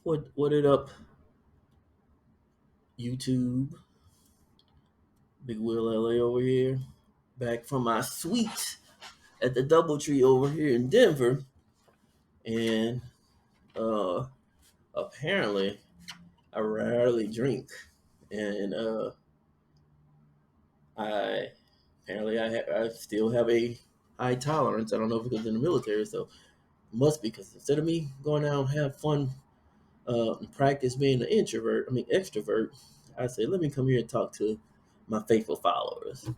What it up, YouTube? Big Will LA over here. Back from my suite at the Doubletree over here in Denver. And uh apparently I rarely drink. And I apparently I still have a high tolerance. I don't know if it's in the military, so it must be because instead of me going out and have fun and practice being an extrovert, I say, let me come here and talk to my faithful followers.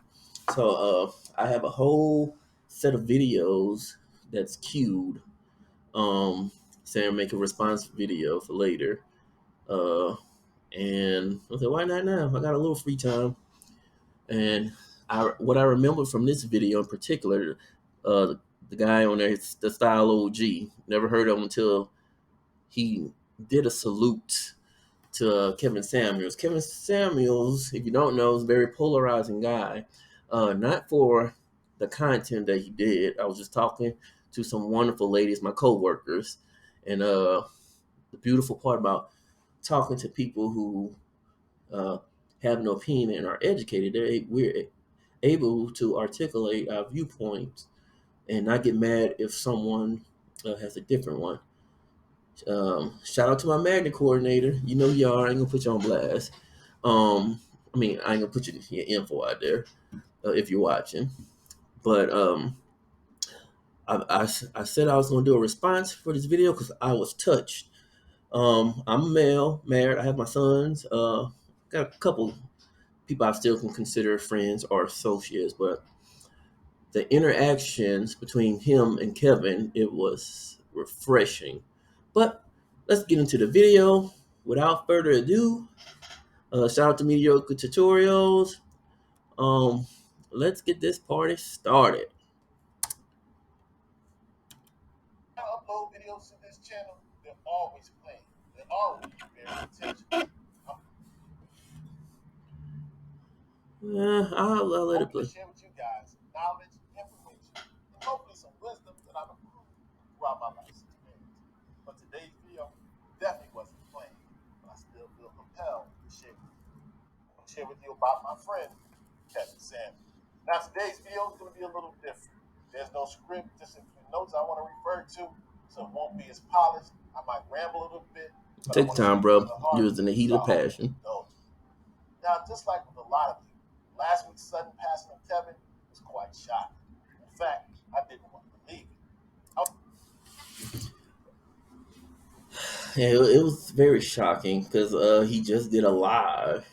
So I have a whole set of videos that's queued. Saying make a response video for later. Uh, and I said, why not now? I got a little free time. And what I remember from this video in particular, uh, the guy on there, the Style OG, never heard of him until he did a salute to Kevin Samuels. Kevin Samuels, if you don't know, is a very polarizing guy. Not for the content that he did. I was just talking to some wonderful ladies, my co-workers, and the beautiful part about talking to people who uh, have no opinion and are educated, we're able to articulate our viewpoints and not get mad if someone has a different one. Shout out to my magnet coordinator. You know you are. I ain't gonna put you on blast. I ain't gonna put your info out there if you're watching. But I said I was gonna do a response for this video because I was touched. I'm a male, married. I have my sons. Got a couple people I still can consider friends or associates, but the interactions between him and Kevin, it was refreshing. But let's get into the video. Without further ado, shout out to Mediocre Tutorials. Um, let's get this party started. I upload videos to this channel, they're always playing. They're always very attention. I'll let it play. Share with you guys knowledge, information, and hopefully some wisdom that I've improved throughout my life's experience. But today's video definitely wasn't plain, but I still feel compelled to share with you. I'm going to share with you about my friend, Kevin Samuels. Now, today's video is going to be a little different. There's no script, just a few notes I want to refer to, so it won't be as polished. I might ramble a little bit, but I Take want to time, speak from bro. the You heart. was in the heat So of I hope you passion. indulge me. Now, just like with a lot of you, last week's sudden passing of Kevin was quite shocking. In fact, I didn't want to believe it. Yeah, it was very shocking because he just did a live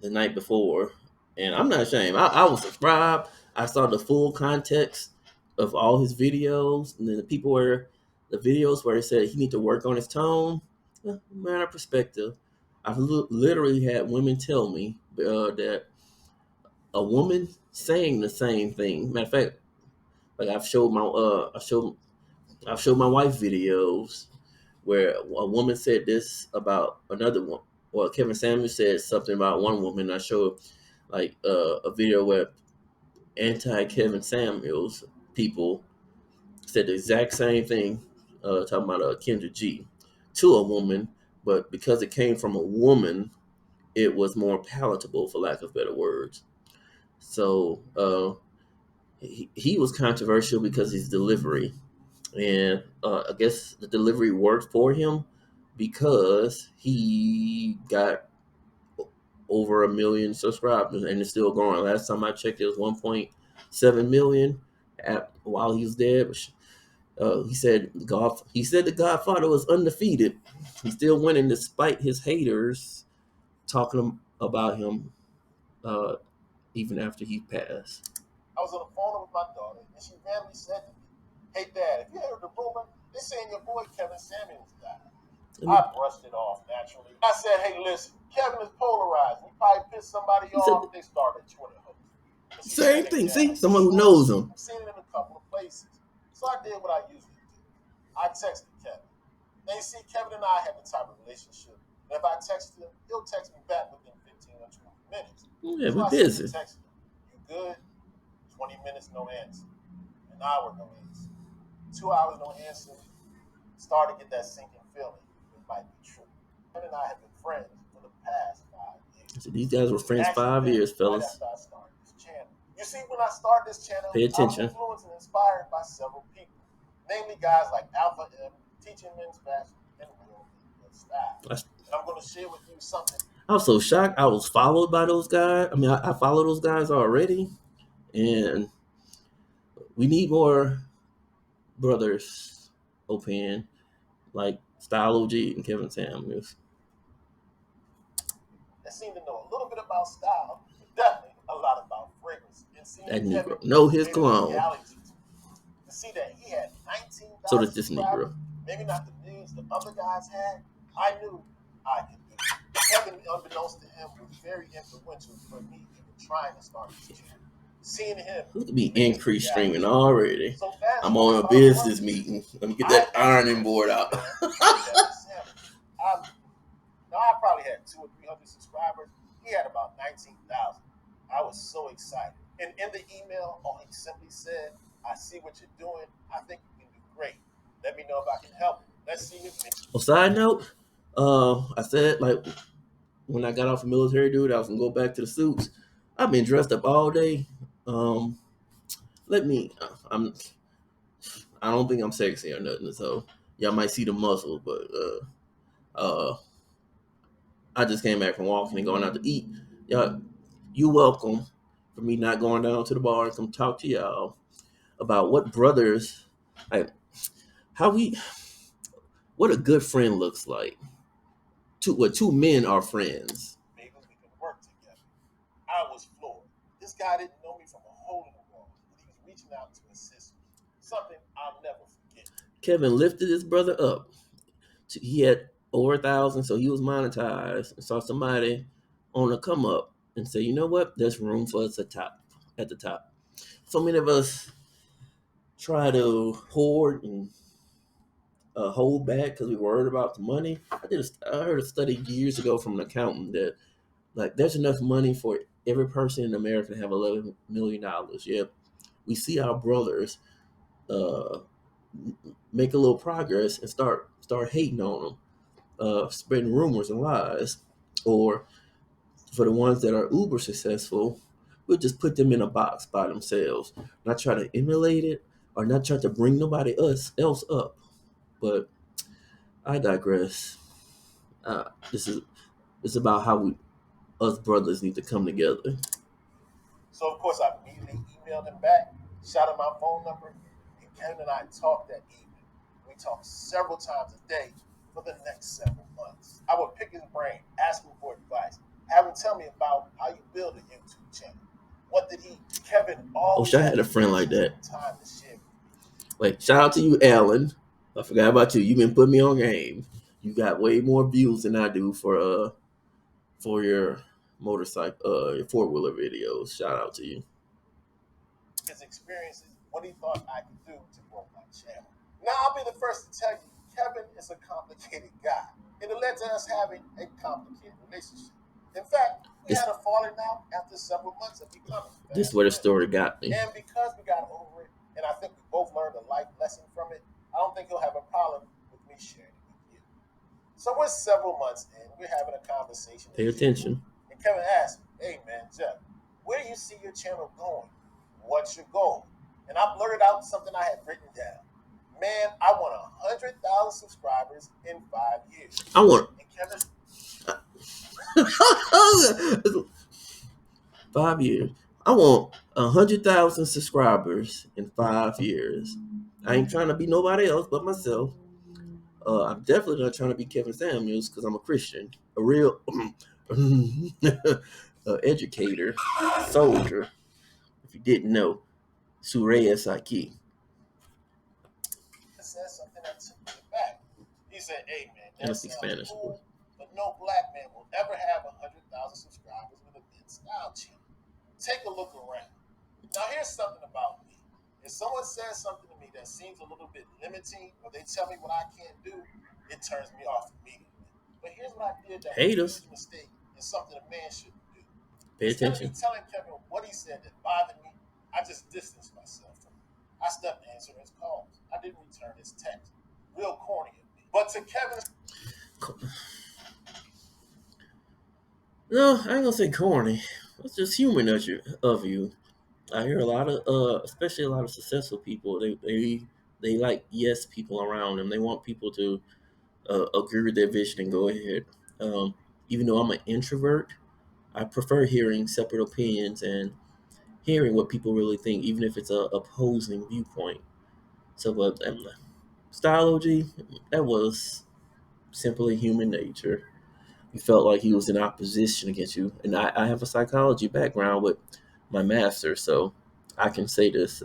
the night before, and I'm not ashamed. I was subscribed. I saw the full context of all his videos, and then the videos where he said he need to work on his tone. Matter of perspective, I've literally had women tell me that a woman saying the same thing. Matter of fact, like I've showed my wife videos where a woman said this about another one. Well, Kevin Samuels said something about one woman. I showed a video where anti Kevin Samuels people said the exact same thing, talking about Kendra G to a woman, but because it came from a woman, it was more palatable, for lack of better words. So he was controversial because his delivery, and I guess the delivery worked for him because he got over 1 million subscribers and it's still growing. Last time I checked, it was 1.7 million while he was dead. He said God. He said the Godfather was undefeated. He's still winning despite his haters talking about him uh, even after he passed. I was on the phone with my daughter, and she randomly said to me, "Hey, Dad, have you heard the rumor? They're saying your boy Kevin Samuels died." I brushed it off naturally. I said, "Hey, listen, Kevin is polarized. He probably pissed somebody He said off. They started Twitter hosts." same thing. See, someone who knows him. I've seen it in a couple of places. So I did what I usually do. I texted Kevin. Now, you see, Kevin and I have the type of relationship that if I text him, he'll text me back within 15 or 20 minutes. Yeah, So we're I sent busy. a text him. You good? 20 minutes, no answer. An hour, no answer. 2 hours, no answer. Started to get that sinking feeling. might be true. Kevin and I have been friends for the past 5 years. So these guys were We friends actually 5 years, met right fellas. after I started this channel. You see, when I started this channel, Pay I was attention. influenced and inspired by several people, namely guys like Alpha M, teaching men's fashion, and real good style. And I'm going to share with you something. I was so shocked. I was followed by those guys. I mean, I follow those guys already, and we need more brothers, Open, like Style OG and Kevin Samuels. That seem to know a little bit about style, but definitely a lot about fragrance. And seeing That Kevin Negro know his made a cologne. reality to see that he had So 19,000 does this subscribers, Negro. maybe not the millions the other guys had, I knew I could do it. Kevin, unbeknownst to him, was very influential for me even trying to start this channel. Seeing him Look at me make it a increase reality. streaming already. So fast I'm forward on a 5 business months, meeting. Let me get I that ironing board out. Now I probably had 200 or 300 subscribers. He had about 19,000. I was so excited. And in the email, all he simply said, "I see what you're doing. I think you can do great. Let me know if I can help you. Let's see if." On side note, I said like when I got off the military dude, I was gonna go back to the suits. I've been dressed up all day. Um, let me. I don't think I'm sexy or nothing, so y'all might see the muscle, but I just came back from walking and going out to eat. Y'all, you welcome for me not going down to the bar and come talk to y'all about what brothers, like how we, what a good friend looks like. Two men are friends. Maybe we can work together. I was floored. This guy didn't know me from a hole in the wall, but he was reaching out to assist me. Something I'll never forget. Kevin lifted his brother up. He had over 1,000, so he was monetized. And saw somebody on the come up and say, you know what? There's room for us at the top. So many of us try to hoard and hold back because we're worried about the money. I heard a study years ago from an accountant that like there's enough money for every person in America to have $11 million. Yet we see our brothers uh, make a little progress and start hating on them, spreading rumors and lies, or for the ones that are uber successful, we'll just put them in a box by themselves, not try to emulate it or not try to bring nobody else up. But I digress. This is it's about how us brothers need to come together. So of course I immediately emailed him back, shot him my phone number, and Kevin and I talked that evening. We talked several times a day for the next several months. I would pick his brain, ask him for advice, have him tell me about how you build a YouTube channel. What did he? Kevin always I had a friend like that. Time to share. Wait, shout out to you, Alan. I forgot about you. You've been putting me on game. You got way more views than I do for your motorcycle, your 4-wheeler videos. Shout out to you. His experiences, what he thought I could do to grow my channel. Now I'll be the first to tell you, Kevin is a complicated guy, and it led to us having a complicated relationship. In fact, we had a falling out after several months of becoming fast This is where the friends. story got me. And because we got over it, and I think we both learned a life lesson from it, I don't think he'll have a problem with me sharing it with you. So we're several months in, we're having a conversation. Pay attention. And Kevin asked me, "Hey man, Jeff, where do you see your channel going? What's your goal?" And I blurted out something I had written down. Man, I want 100,000 subscribers in 5 years. I want. And Kevin, 5 years. I want 100,000 subscribers in 5 years. I ain't trying to be nobody else but myself. I'm definitely not trying to be Kevin Samuels because I'm a Christian, a real educator, soldier. If you didn't know, Suraya Saki. said something that took me back. He said, "Hey man, And I that speak sounds Spanish. cool, but no black man will ever have 100,000 subscribers with a mid style channel. Take a look around." Now, here's something about me. If someone says something to me that seems a little bit limiting, or they tell me what I can't do, it turns me off immediately. But here's what I did that was a Haters. huge mistake and something a man shouldn't do. Pay Instead of attention. me telling Kevin what he said that bothered me, I just distanced myself from him. I stopped answering his calls. I didn't return his text. Real corny of me. But to Kevin, No, I ain't gonna say corny. It's just human of you. I hear a lot of, especially a lot of successful people. They like yes people around them. They want people to agree with their vision and go ahead. Um, Even though I'm an introvert, I prefer hearing separate opinions and hearing what people really think, even if it's a opposing viewpoint. So, but stylogy, that was simply human nature. He felt like he was in opposition against you, and I have a psychology background with my master, so I can say this.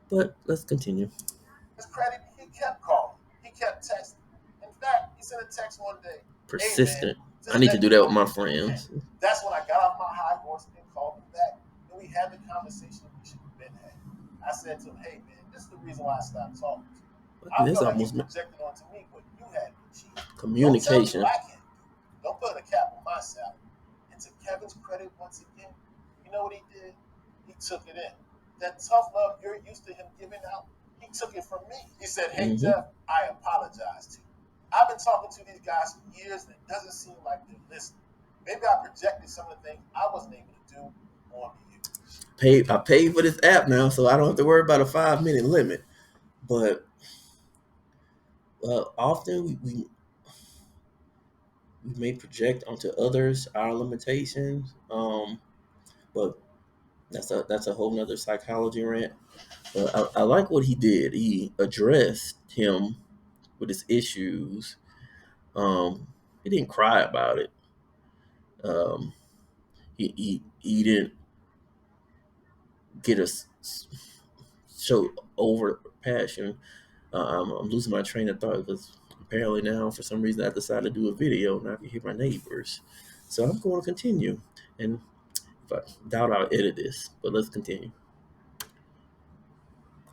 But let's continue. His credit, he kept calling. He kept texting. In fact, he sent a text one day. Hey man, Persistent. I just need to let do me that with know my when you can. friends. That's when I got off my high horse and called him back. And we had the conversation we should have been had. I said to him, hey man, this is the reason why I stopped talking to you. I This felt like you almost projected onto me what you had to achieve. Don't tell me what communication. I can't do. Don't put a cap on my salary. And to Kevin's credit, once again, you know what he did? He took it in. That tough love you're used to him giving out, he took it from me. He said, hey, Hmm. Jeff, I apologize to you. I've been talking to these guys for years, and it doesn't seem like they're listening. Maybe I projected some of the things I wasn't able to do onto you. I paid for this app now, so I don't have to worry about a 5 minute limit. But often we may project onto others our limitations. But that's a whole nother psychology rant. But I like what he did. He addressed him with his issues. He didn't cry about it. Um, he didn't get us show over passion. I'm losing my train of thought because apparently now for some reason I decided to do a video and I can hear my neighbors. So I'm going to continue. And if I doubt I'll edit this, but let's continue.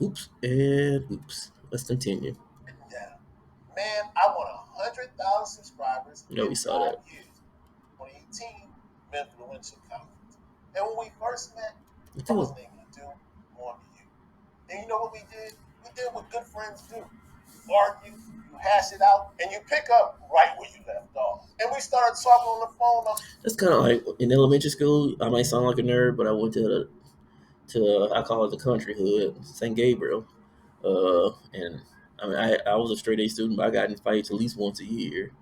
Oops and oops. Let's continue. Written down. Man, I want 100,000 subscribers No, in we saw 5 years. 2018, Influential Conference. And when we first met, I that. wasn't able to do more than you. And you know what we did? We did what good friends do. You argue, you hash it out, and you pick up right where you left off. And we started talking on the phone. That's kind of like in elementary school. I might sound like a nerd, but I went to I call it the country hood, St. Gabriel, and I mean I was a straight A student, but I got in fights at least once a year,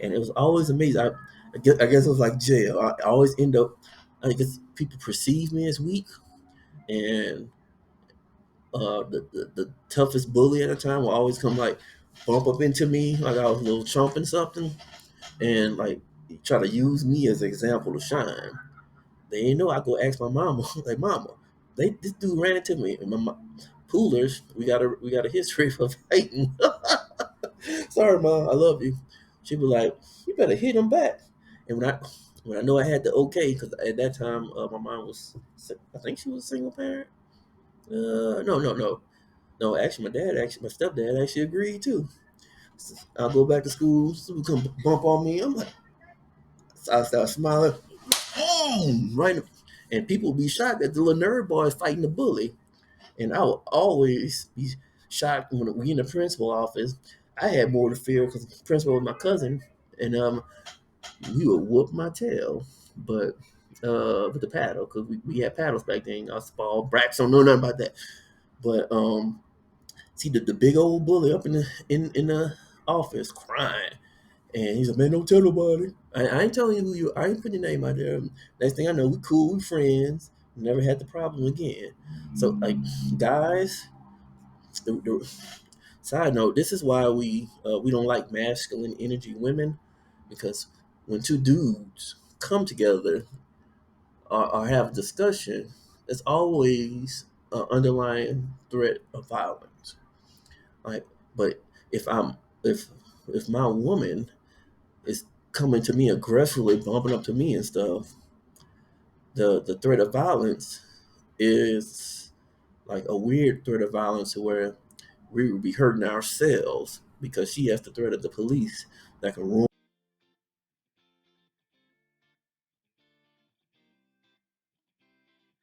and it was always amazing. I guess it was like jail. I always end up. I guess people perceive me as weak, and the toughest bully at the time will always come like bump up into me like I was a little chump and something, and like try to use me as an example to shine. They didn't know. I go ask my mama, like mama, this dude ran into me. And poolers, we got a history of fighting. Sorry, mom, I love you. She was like, you better hit him back. And when I know I had the okay, because at that time my mom was, I think she was a single parent. No, no, no, no. Actually, my stepdad actually agreed too. I'll go back to school. So come bump on me. I'm like, so I start smiling. Boom! Right. And people would be shocked that the little nerd boy is fighting the bully. And I would always be shocked when we in the principal office. I had more to fear because the principal was my cousin, and we would whoop my tail, but with the paddle because we had paddles back then. I was small brats don't know nothing about that. But see the big old bully up in the office crying. And he's like, man, don't tell nobody. I ain't telling you who you. I ain't putting your name out there. Next thing I know, we cool, we friends. Never had the problem again. So, like, guys, the side note, this is why we don't like masculine energy women, because when two dudes come together or have a discussion, there's always an underlying threat of violence. Like, but if I'm if my woman is coming to me aggressively, bumping up to me and stuff, the threat of violence is like a weird threat of violence where we would be hurting ourselves because she has the threat of the police that can ruin